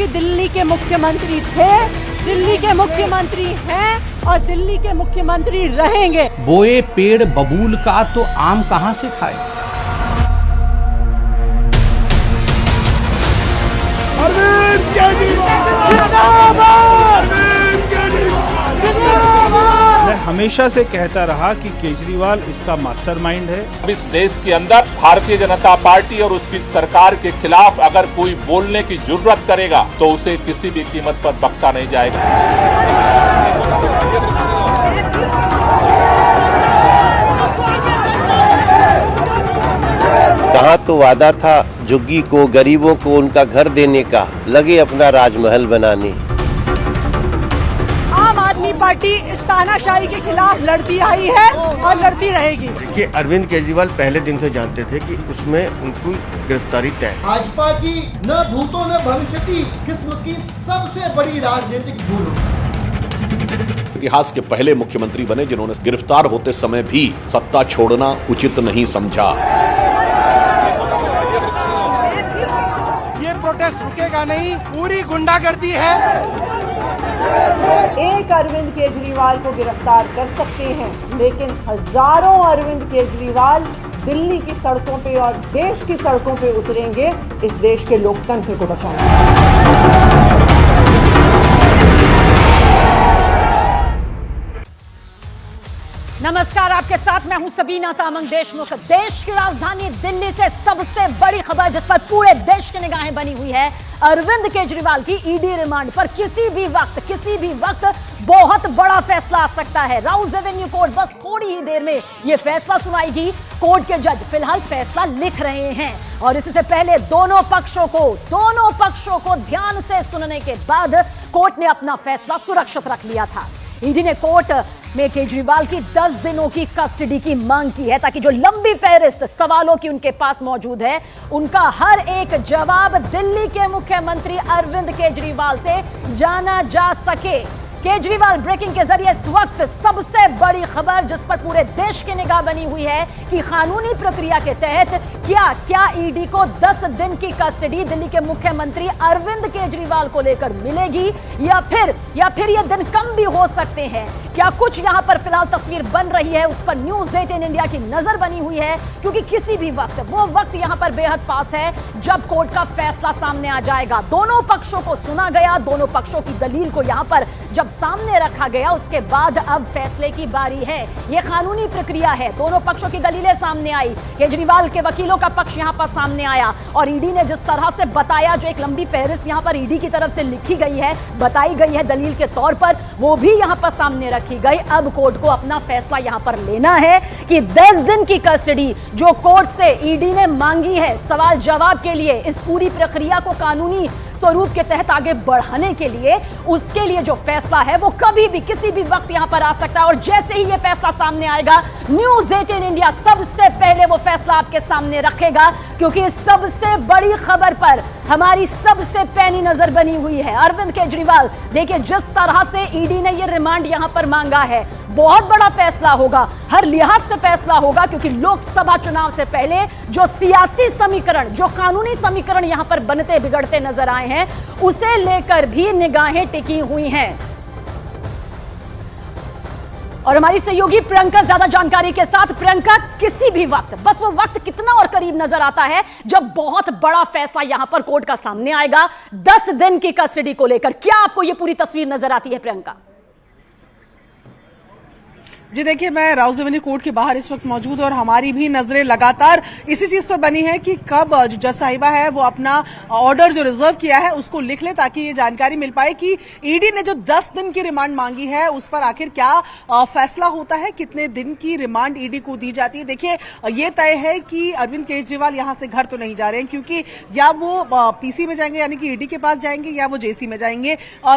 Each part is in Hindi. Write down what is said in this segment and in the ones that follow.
कि दिल्ली के मुख्यमंत्री थे, दिल्ली के मुख्यमंत्री हैं और दिल्ली के मुख्यमंत्री रहेंगे। बोए पेड़ बबूल का तो आम कहां से खाए। अरविंद केजरीवाल जिंदाबाद! मैं हमेशा से कहता रहा कि केजरीवाल इसका मास्टरमाइंड है। अब इस देश के अंदर भारतीय जनता पार्टी और उसकी सरकार के खिलाफ अगर कोई बोलने की जुर्रत करेगा तो उसे किसी भी कीमत पर बख्शा नहीं जाएगा। कहा तो वादा था झुग्गी को, गरीबों को उनका घर देने का, लगे अपना राजमहल बनाने। आम आदमी पार्टी इस तानाशाही के खिलाफ लड़ती आई है और लड़ती रहेगी। देखिए, अरविंद केजरीवाल पहले दिन से जानते थे कि उसमें उनकी गिरफ्तारी तय है। भाजपा की न भूतों न भविष्य किस्म की सबसे बड़ी राजनीतिक भूल। इतिहास के पहले मुख्यमंत्री बने जिन्होंने गिरफ्तार होते समय भी सत्ता छोड़ना उचित नहीं समझा। ये प्रोटेस्ट रुकेगा नहीं, पूरी गुंडागर्दी है। एक अरविंद केजरीवाल को गिरफ्तार कर सकते हैं, लेकिन हजारों अरविंद केजरीवाल दिल्ली की सड़कों पे और देश की सड़कों पे उतरेंगे इस देश के लोकतंत्र को बचाने। नमस्कार, आपके साथ मैं हूं सबीना तामंग देशमुख। देश की राजधानी दिल्ली से सबसे बड़ी खबर जिस पर पूरे देश की निगाहें बनी हुई है, अरविंद केजरीवाल की ईडी रिमांड पर किसी भी वक्त बहुत बड़ा फैसला आ सकता है। राउज एवेन्यू कोर्ट बस थोड़ी ही देर में यह फैसला सुनाएगी। कोर्ट के जज फिलहाल फैसला लिख रहे हैं और इससे पहले दोनों पक्षों को ध्यान से सुनने के बाद कोर्ट ने अपना फैसला सुरक्षित रख लिया था। ईडी ने कोर्ट में केजरीवाल की 10 दिनों की कस्टडी की मांग की है ताकि जो लंबी फहरिस्त सवालों की उनके पास मौजूद है, उनका हर एक जवाब दिल्ली के मुख्यमंत्री अरविंद केजरीवाल से जाना जा सके। केजरीवाल ब्रेकिंग के जरिए इस वक्त सबसे बड़ी खबर जिस पर पूरे देश की निगाह बनी हुई है कि कानूनी प्रक्रिया के तहत क्या ईडी को 10 दिन की कस्टडी दिल्ली के मुख्यमंत्री अरविंद केजरीवाल को लेकर मिलेगी या फिर ये दिन कम भी हो सकते हैं। क्या कुछ यहां पर फिलहाल तस्वीर बन रही है, उस पर न्यूज़ 18 इंडिया की नजर बनी हुई है, क्योंकि किसी भी वक्त वो वक्त यहां पर बेहद पास है जब कोर्ट का फैसला सामने आ जाएगा। दोनों पक्षों को सुना गया, दोनों पक्षों की दलील को यहां पर जब सामने रखा गया, उसके बाद अब फैसले की बारी है। यह कानूनी प्रक्रिया है, दोनों पक्षों की दलीलें सामने आई, केजरीवाल के वकीलों का पक्ष यहां पर सामने आया और ईडी ने जिस तरह से बताया, जो एक लंबी फहरिस्त यहां पर ईडी की तरफ से लिखी गई है, बताई गई है दलील के तौर पर, वो भी यहां पर सामने रखी गई। अब कोर्ट को अपना फैसला यहां पर लेना है कि 10 दिन की कस्टडी जो कोर्ट से ईडी ने मांगी है सवाल जवाब के लिए, इस पूरी प्रक्रिया को कानूनी स्वरूप के तहत आगे बढ़ाने के लिए, उसके लिए जो फैसला है वो कभी भी किसी भी वक्त यहां पर आ सकता है। और जैसे ही ये फैसला सामने आएगा, न्यूज़ 18 इंडिया सबसे पहले वो फैसला आपके सामने रखेगा, क्योंकि सबसे बड़ी खबर पर हमारी सबसे पैनी नजर बनी हुई है। अरविंद केजरीवाल, देखिए जिस तरह से ईडी ने ये रिमांड यहां पर मांगा है, बहुत बड़ा फैसला होगा, हर लिहाज से फैसला होगा, क्योंकि लोकसभा चुनाव से पहले जो सियासी समीकरण, जो कानूनी समीकरण यहां पर बनते बिगड़ते नजर आए हैं, उसे लेकर भी निगाहें टिकी हुई हैं। और हमारी सहयोगी प्रियंका ज्यादा जानकारी के साथ। प्रियंका, किसी भी वक्त, बस वो वक्त कितना और करीब नजर आता है जब बहुत बड़ा फैसला यहां पर कोर्ट का सामने आएगा 10 दिन की कस्टडी को लेकर, क्या आपको ये पूरी तस्वीर नजर आती है प्रियंका? जी देखिए, मैं राउज एवेन्यू कोर्ट के बाहर इस वक्त मौजूद और हमारी भी नजरें लगातार इसी चीज पर बनी है कि कब जो जज साहिबा है वो अपना ऑर्डर जो रिजर्व किया है उसको लिख ले, ताकि ये जानकारी मिल पाए कि ईडी ने जो 10 दिन की रिमांड मांगी है उस पर आखिर क्या फैसला होता है, कितने दिन की रिमांड ईडी को दी जाती है। देखिए, ये तय है कि अरविंद केजरीवाल यहां से घर तो नहीं जा रहे हैं, क्योंकि या वो पीसी में जाएंगे यानी कि ईडी के पास जाएंगे या वो जेसी में जाएंगे।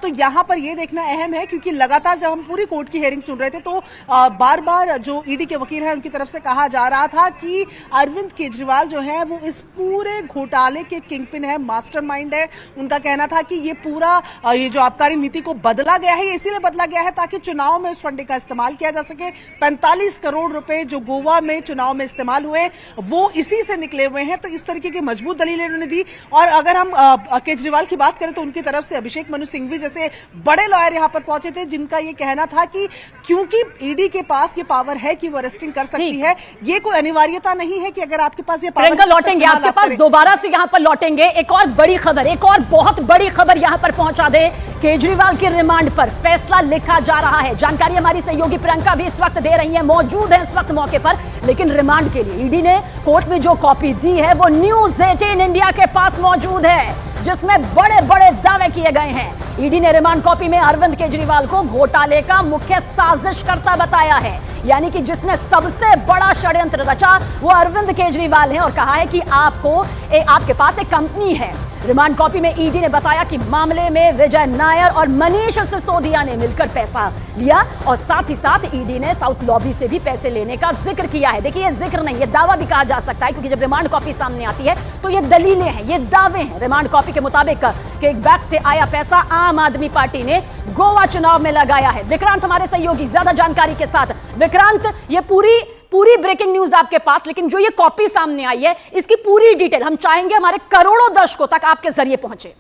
तो यहां पर यह देखना अहम है, क्योंकि लगातार जब हम पूरी कोर्ट की हियरिंग सुन रहे थे तो बार बार जो ईडी के वकील हैं उनकी तरफ से कहा जा रहा था कि अरविंद केजरीवाल जो है वो इस पूरे घोटाले के किंगपिन है, मास्टरमाइंड है। उनका कहना था कि ये पूरा ये जो आबकारी नीति को बदला गया है, इसीलिए बदला गया है ताकि चुनाव में उस फंडिंग का इस्तेमाल किया जा सके। 45 करोड़ रुपए जो गोवा में चुनाव में इस्तेमाल हुए वो इसी से निकले हुए हैं। तो इस तरीके की मजबूत दलीलें उन्होंने दी। और अगर हम केजरीवाल की बात करें तो उनकी तरफ से अभिषेक मनु सिंघवी जैसे बड़े लॉयर यहां पर पहुंचे थे, जिनका ये कहना था कि क्योंकि ईडी के पास ये पावर है कि वो अरेस्टिंग कर सकती है, ये कोई अनिवार्यता नहीं है कि अगर आपके पास ये पावर लौटेंगे आपके पास, दोबारा से यहां पर लौटेंगे। एक और बड़ी खबर, एक और बहुत बड़ी खबर यहां पर पहुंचा दे। केजरीवाल के रिमांड पर फैसला लिखा जा रहा है। जानकारी हमारी सहयोगी प्रियंका भी इस वक्त दे रही है, मौजूद है इस वक्त मौके पर। लेकिन रिमांड के लिए ईडी ने कोर्ट में जो कॉपी दी है वो न्यूज़ 18 इंडिया के पास मौजूद है, जिसमें बड़े बड़े दावे किए गए हैं। ईडी ने रिमांड कॉपी में अरविंद केजरीवाल को घोटाले का मुख्य साजिशकर्ता बताया है, यानी कि जिसने सबसे बड़ा षड्यंत्र रचा वो अरविंद केजरीवाल है, और कहा है कि आपके पास एक कंपनी है। रिमांड कॉपी में ईडी ने बताया कि मामले में विजय नायर और मनीष सिसोदिया ने मिलकर पैसा लिया, और साथ ही साथ ईडी ने साउथ लॉबी से भी पैसे लेने का जिक्र किया है। देखिए, ये जिक्र नहीं, ये दावा भी कहा जा सकता है, क्योंकि जब रिमांड कॉपी सामने आती है तो ये दलीलें हैं, ये दावे हैं। रिमांड कॉपी के मुताबिक किकबैक से आया पैसा आम आदमी पार्टी ने गोवा चुनाव में लगाया है। विक्रांत हमारे सहयोगी ज्यादा जानकारी के साथ। विक्रांत, ये पूरी ब्रेकिंग न्यूज आपके पास, लेकिन जो ये कॉपी सामने आई है इसकी पूरी डिटेल हम चाहेंगे हमारे करोड़ों दर्शकों तक आपके जरिए पहुंचे।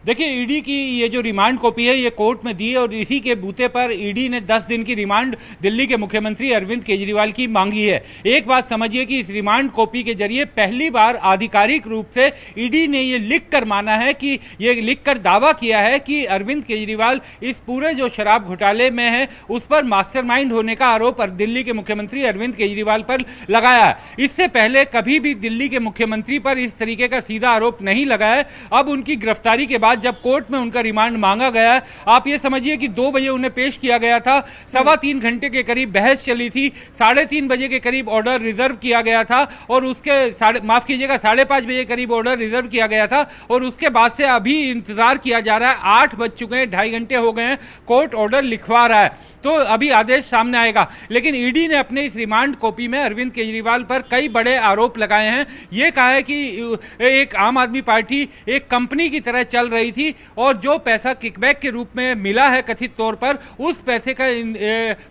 देखिए, ईडी की ये जो रिमांड कॉपी है ये कोर्ट में दी है, और इसी के बूते पर ईडी ने 10 दिन की रिमांड दिल्ली के मुख्यमंत्री अरविंद केजरीवाल की मांगी है। एक बात समझिए कि इस रिमांड कॉपी के जरिए पहली बार आधिकारिक रूप से ईडी ने ये लिखकर माना है कि ये लिखकर दावा किया है कि अरविंद केजरीवाल इस पूरे जो शराब घोटाले में है उस पर मास्टरमाइंड होने का आरोप दिल्ली के मुख्यमंत्री अरविंद केजरीवाल पर लगाया है। इससे पहले कभी भी दिल्ली के मुख्यमंत्री पर इस तरीके का सीधा आरोप नहीं लगाया है। अब उनकी गिरफ्तारी के बाद जब कोर्ट में उनका रिमांड मांगा गया है, आप ये समझिए कि 2 बजे उन्हें पेश किया गया था, 3.25 घंटे के करीब बहस चली थी, 3:30 बजे के करीब ऑर्डर रिजर्व किया गया था, और उसके 5:30 बजे करीब ऑर्डर रिजर्व किया गया था, और उसके बाद से अभी इंतजार किया जा रहा है। 8 बज चुके हैं, 2.5 घंटे हो गए हैं, कोर्ट ऑर्डर लिखवा रहा है, तो अभी आदेश सामने आएगा। लेकिन ईडी ने अपने इस रिमांड कॉपी में अरविंद केजरीवाल पर कई बड़े आरोप लगाए हैं। ये कहा है कि एक आम आदमी पार्टी एक कंपनी की तरह चल रही थी, और जो पैसा किकबैक के रूप में मिला है कथित तौर पर, उस पैसे का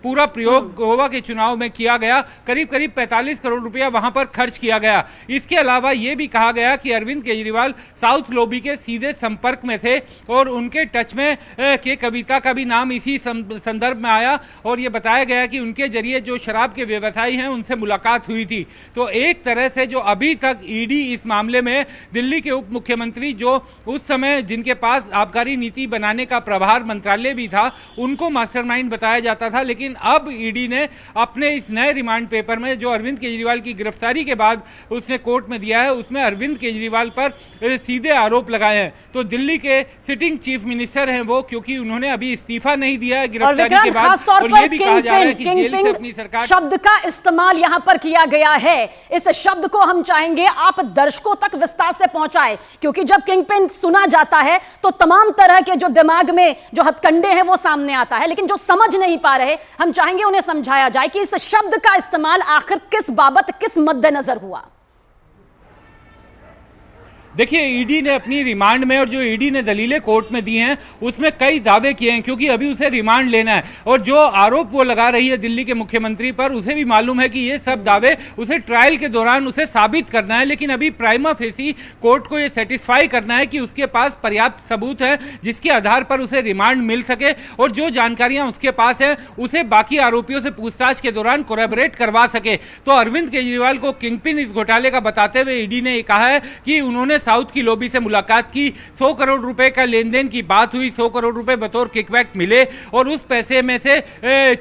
पूरा प्रयोग गोवा के चुनाव में किया गया। करीब 45 करोड़ रुपया वहां पर खर्च किया गया। इसके अलावा यह भी कहा गया कि अरविंद केजरीवाल साउथ लॉबी के सीधे संपर्क में थे, और उनके टच में के कविता का भी नाम इसी संदर्भ में आया, और यह बताया गया कि उनके जरिए जो शराब के व्यवसायी हैं उनसे मुलाकात हुई थी। तो एक तरह से जो अभी तक ईडी इस मामले में दिल्ली के उप मुख्यमंत्री, जो उस समय जिनके पास आबकारी नीति बनाने का प्रभार मंत्रालय भी था, उनको मास्टरमाइंड बताया जाता था। लेकिन अब ईडी ने अपने इस नए रिमांड पेपर में जो अरविंद केजरीवाल की गिरफ्तारी के बाद उसने कोर्ट में दिया है, उसमें अरविंद केजरीवाल पर सीधे आरोप लगाए हैं। तो दिल्ली के सिटिंग चीफ मिनिस्टर हैं वो, क्योंकि उन्होंने अभी इस्तीफा नहीं दिया है गिरफ्तारी के बाद, और ये भी कहा जा रहा है कि जेल से अपनी सरकार शब्द का इस्तेमाल यहां पर किया गया है। इस शब्द को हम चाहेंगे आप दर्शकों तक विस्तार से पहुंचाएं, क्योंकि जब किंगपिन सुना जाता है तो तमाम तरह के जो दिमाग में जो हथकंडे हैं वो सामने आता है, लेकिन जो समझ नहीं पा रहे, हम चाहेंगे उन्हें समझाया जाए कि इस शब्द का इस्तेमाल आखिर किस बाबत, किस मद्देनजर हुआ। देखिए, ईडी ने अपनी रिमांड में, और जो ईडी ने दलीलें कोर्ट में दी हैं उसमें कई दावे किए हैं, क्योंकि अभी उसे रिमांड लेना है, और जो आरोप वो लगा रही है दिल्ली के मुख्यमंत्री पर, उसे भी मालूम है कि ये सब दावे उसे ट्रायल के दौरान उसे साबित करना है। लेकिन अभी प्राइमा फेसी कोर्ट को ये सेटिस्फाई करना है कि उसके पास पर्याप्त सबूत है जिसके आधार पर उसे रिमांड मिल सके, और जो जानकारियां उसके पास है उसे बाकी आरोपियों से पूछताछ के दौरान कोरैबोरेट करवा सके। तो अरविंद केजरीवाल को किंगपिन इस घोटाले का बताते हुए ईडी ने कहा है कि उन्होंने साउथ की लॉबी से मुलाकात की, 100 करोड़ रुपए का लेन देन की बात हुई, 100 करोड़ रुपए बतौर किकबैक मिले, और उस पैसे में से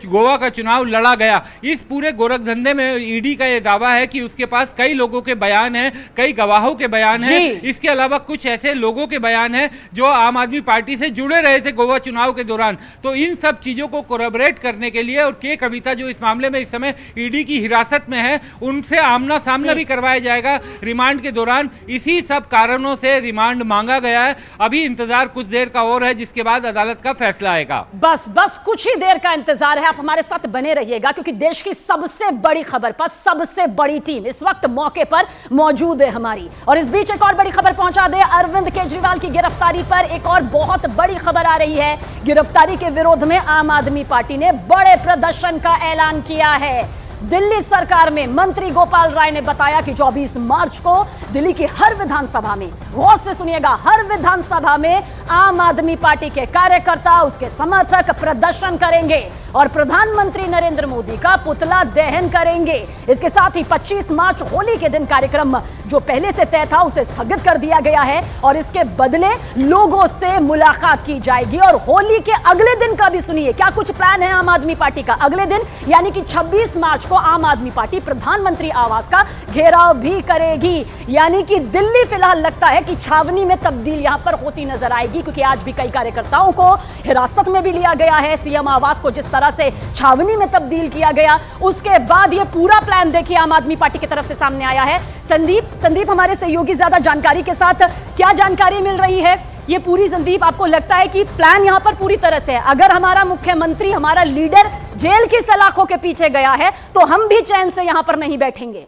गोवा का चुनाव लड़ा गया। इस पूरे गोरखधंधे में ईडी का यह दावा है कि उसके पास कई लोगों के बयान हैं, कई गवाहों के बयान हैं, इसके अलावा कुछ ऐसे लोगों के बयान हैं जो आम आदमी पार्टी से जुड़े रहे थे गोवा चुनाव के दौरान। तो इन सब चीजों को कोरैबोरेट करने के लिए, और के कविता जो इस मामले में इस समय ईडी की हिरासत में है, उनसे आमना सामना भी करवाया जाएगा रिमांड के दौरान। इसी सब कारणों से रिमांड मांगा गया है। अभी इंतजार कुछ देर का और है, जिसके बाद अदालत का फैसला आएगा। बस कुछ ही देर का इंतजार है। आप हमारे साथ बने रहिएगा, क्योंकि देश की सबसे बड़ी खबर पर सबसे बड़ी टीम इस वक्त मौके पर मौजूद है हमारी। और इस बीच एक और बड़ी खबर पहुंचा दे, अरविंद केजरीवाल की गिरफ्तारी पर एक और बहुत बड़ी खबर आ रही है। गिरफ्तारी के विरोध में आम आदमी पार्टी ने बड़े प्रदर्शन का ऐलान किया है। दिल्ली सरकार में मंत्री गोपाल राय ने बताया कि 24 मार्च को दिल्ली की हर विधानसभा में, गौर से सुनिएगा, हर विधानसभा में आम आदमी पार्टी के कार्यकर्ता, उसके समर्थक प्रदर्शन करेंगे और प्रधानमंत्री नरेंद्र मोदी का पुतला दहन करेंगे। इसके साथ ही 25 मार्च होली के दिन कार्यक्रम जो पहले से तय था उसे स्थगित कर दिया गया है और इसके बदले लोगों से मुलाकात की जाएगी। और होली के अगले दिन का भी सुनिए क्या कुछ प्लान है आम आदमी पार्टी का। अगले दिन यानी कि 26 मार्च को आम आदमी पार्टी प्रधानमंत्री आवास का घेराव भी करेगी। यानी कि दिल्ली फिलहाल लगता है कि छावनी में तब्दील यहां पर होती नजर आएगी, क्योंकि आज भी कई कार्यकर्ताओं को हिरासत में भी लिया गया है। सीएम आवास को जिस तरह से छावनी में तब्दील किया गया, उसके बाद ये पूरा प्लान देखिए आम आदमी पार्टी की तरफ से सामने आया है। संदीप हमारे सहयोगी ज्यादा जानकारी के साथ, क्या जानकारी मिल रही है ये पूरी? संदीप, आपको लगता है कि प्लान यहां पर पूरी तरह से है, अगर हमारा मुख्यमंत्री, हमारा लीडर जेल की सलाखों के पीछे गया है तो हम भी चैन से यहां पर नहीं बैठेंगे?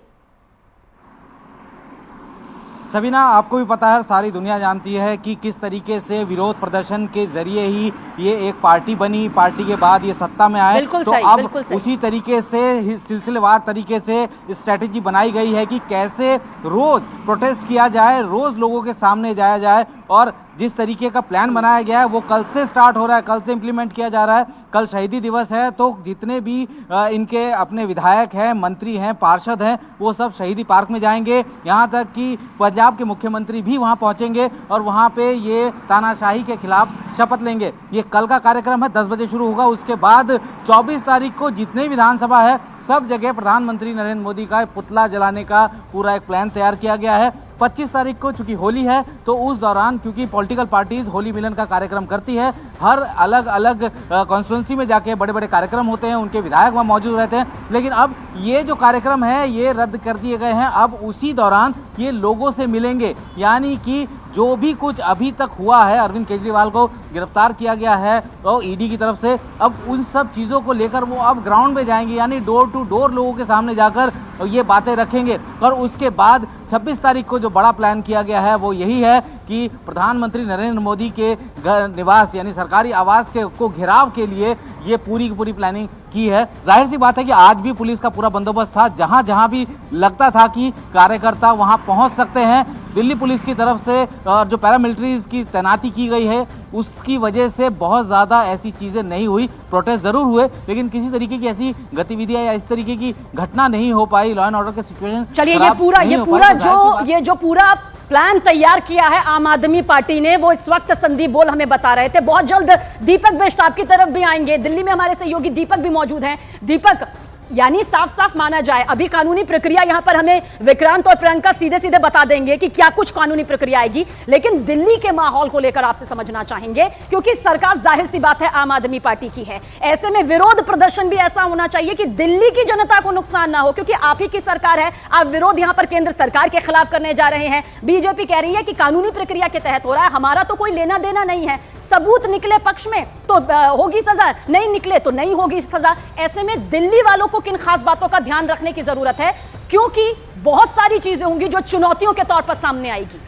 सबीना, आपको भी पता है, सारी दुनिया जानती है कि किस तरीके से विरोध प्रदर्शन के जरिए ही ये एक पार्टी बनी, पार्टी के बाद ये सत्ता में आए। तो अब उसी तरीके से सिलसिलेवार तरीके से स्ट्रेटेजी बनाई गई है कि कैसे रोज प्रोटेस्ट किया जाए, रोज लोगों के सामने जाया जाए। और जिस तरीके का प्लान बनाया गया है वो कल से स्टार्ट हो रहा है, कल से इम्प्लीमेंट किया जा रहा है। कल शहीदी दिवस है, तो जितने भी इनके अपने विधायक हैं, मंत्री हैं, पार्षद हैं, वो सब शहीदी पार्क में जाएंगे। यहाँ तक कि पंजाब के मुख्यमंत्री भी वहाँ पहुँचेंगे और वहाँ पे ये तानाशाही के खिलाफ शपथ लेंगे। ये कल का कार्यक्रम है, 10 बजे शुरू होगा। उसके बाद 24 तारीख को जितने विधानसभा है सब जगह प्रधानमंत्री नरेंद्र मोदी का पुतला जलाने का पूरा एक प्लान तैयार किया गया है। 25 तारीख को चूंकि होली है तो उस दौरान, क्योंकि पॉलिटिकल पार्टीज होली मिलन का कार्यक्रम करती है, हर अलग अलग कॉन्स्टिट्यूंसी में जाके बड़े बड़े कार्यक्रम होते हैं, उनके विधायक वहाँ मौजूद रहते हैं। लेकिन अब ये जो कार्यक्रम है ये रद्द कर दिए गए हैं। अब उसी दौरान ये लोगों से मिलेंगे, यानी कि जो भी कुछ अभी तक हुआ है, अरविंद केजरीवाल को गिरफ्तार किया गया है तो ईडी की तरफ से, अब उन सब चीज़ों को लेकर वो अब ग्राउंड में जाएंगे, यानी डोर टू डोर लोगों के सामने जाकर ये बातें रखेंगे। और उसके बाद 26 तारीख को जो बड़ा प्लान किया गया है वो यही है कि प्रधानमंत्री नरेंद्र मोदी के घर निवास यानी सरकारी आवास के को घेराव के लिए ये पूरी की पूरी प्लानिंग की है। जाहिर सी बात है कि आज भी पुलिस का पूरा बंदोबस्त था, जहां जहां भी लगता था कि कार्यकर्ता वहां पहुंच सकते हैं, दिल्ली पुलिस की तरफ से जो पैरामिलिट्रीज की तैनाती की गई है उसकी वजह से बहुत ज़्यादा ऐसी चीज़ें नहीं हुई। प्रोटेस्ट ज़रूर हुए लेकिन किसी तरीके की ऐसी गतिविधियां या इस तरीके की घटना नहीं हो पाई। लॉ एंड ऑर्डर के सिचुएशन, चलिए ये पूरा प्लान तैयार किया है आम आदमी पार्टी ने, वो इस वक्त संदीप बोल हमें बता रहे थे। बहुत जल्द दीपक बिष्ट आपकी तरफ भी आएंगे, दिल्ली में हमारे सहयोगी दीपक भी मौजूद हैं। दीपक, यानी साफ साफ माना जाए अभी कानूनी प्रक्रिया, यहां पर हमें विक्रांत और प्रियंका सीधे सीधे बता देंगे कि क्या कुछ कानूनी प्रक्रिया आएगी, लेकिन दिल्ली के माहौल को लेकर आपसे समझना चाहेंगे, क्योंकि सरकार जाहिर सी बात है आम आदमी पार्टी की है। ऐसे में विरोध प्रदर्शन भी ऐसा होना चाहिए कि दिल्ली की जनता को नुकसान ना हो, क्योंकि आप ही की सरकार है। आप विरोध यहां पर केंद्र सरकार के खिलाफ करने जा रहे हैं। बीजेपी कह रही है कि कानूनी प्रक्रिया के तहत हो रहा है, हमारा तो कोई लेना देना नहीं है। सबूत निकले पक्ष में तो होगी सजा, नहीं निकले तो नहीं होगी सजा। ऐसे में दिल्ली वालों को किन खास बातों का ध्यान रखने की जरूरत है, क्योंकि बहुत सारी चीजें होंगी जो चुनौतियों के तौर पर सामने आएगी।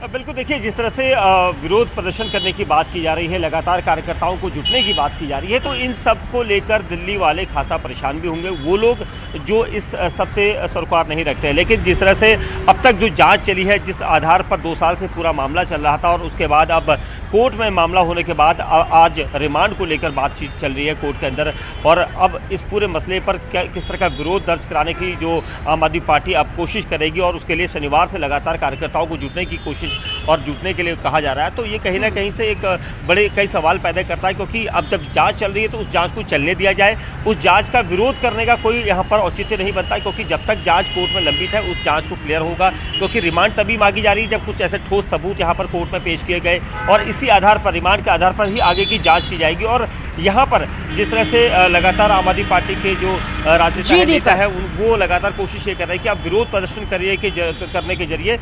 बिल्कुल, देखिए जिस तरह से विरोध प्रदर्शन करने की बात की जा रही है, लगातार कार्यकर्ताओं को जुटने की बात की जा रही है, तो इन सब को लेकर दिल्ली वाले खासा परेशान भी होंगे। वो लोग जो इस सबसे सरोकार नहीं रखते हैं, लेकिन जिस तरह से अब तक जो जांच चली है, जिस आधार पर 2 साल से पूरा मामला चल रहा था और उसके बाद अब कोर्ट में मामला होने के बाद आज रिमांड को लेकर बातचीत चल रही है कोर्ट के अंदर, और अब इस पूरे मसले पर किस तरह का विरोध दर्ज कराने की जो आम आदमी पार्टी अब कोशिश करेगी, और उसके लिए शनिवार से लगातार कार्यकर्ताओं को जुटने की कोशिश दस्तावेज और जुटने के लिए कहा जा रहा है, तो ये कहीं ना कहीं से एक बड़े कई सवाल पैदा करता है, क्योंकि अब जब जांच चल रही है तो उस जांच को चलने दिया जाए। उस जांच का विरोध करने का कोई यहाँ पर औचित्य नहीं बनता, क्योंकि जब तक जांच कोर्ट में लंबित है उस जांच को क्लियर होगा, क्योंकि रिमांड तभी मांगी जा रही है जब कुछ ऐसे ठोस सबूत यहाँ पर कोर्ट में पेश किए गए और इसी आधार पर, रिमांड के आधार पर ही आगे की जाँच की जाएगी। और यहाँ पर जिस तरह से लगातार आम आदमी पार्टी के जो राजनीतिक नेता है वो लगातार कोशिश ये कर रहे हैं कि आप विरोध प्रदर्शन करने के जरिए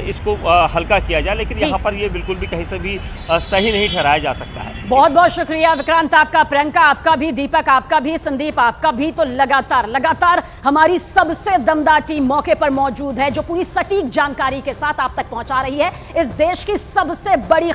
इसको हल्का किया जाए, लेकिन यहाँ पर ये बिल्कुल भी कहीं से भी सही नहीं ठहराया जा सकता है। बहुत बहुत शुक्रिया विक्रांत आपका, प्रियंका आपका भी, दीपक आपका भी, संदीप आपका भी। तो लगातार हमारी सबसे दमदार टीम मौके पर मौजूद है जो पूरी सटीक जानकारी के साथ आप तक पहुंचा रही है इस देश की सबसे बड़ी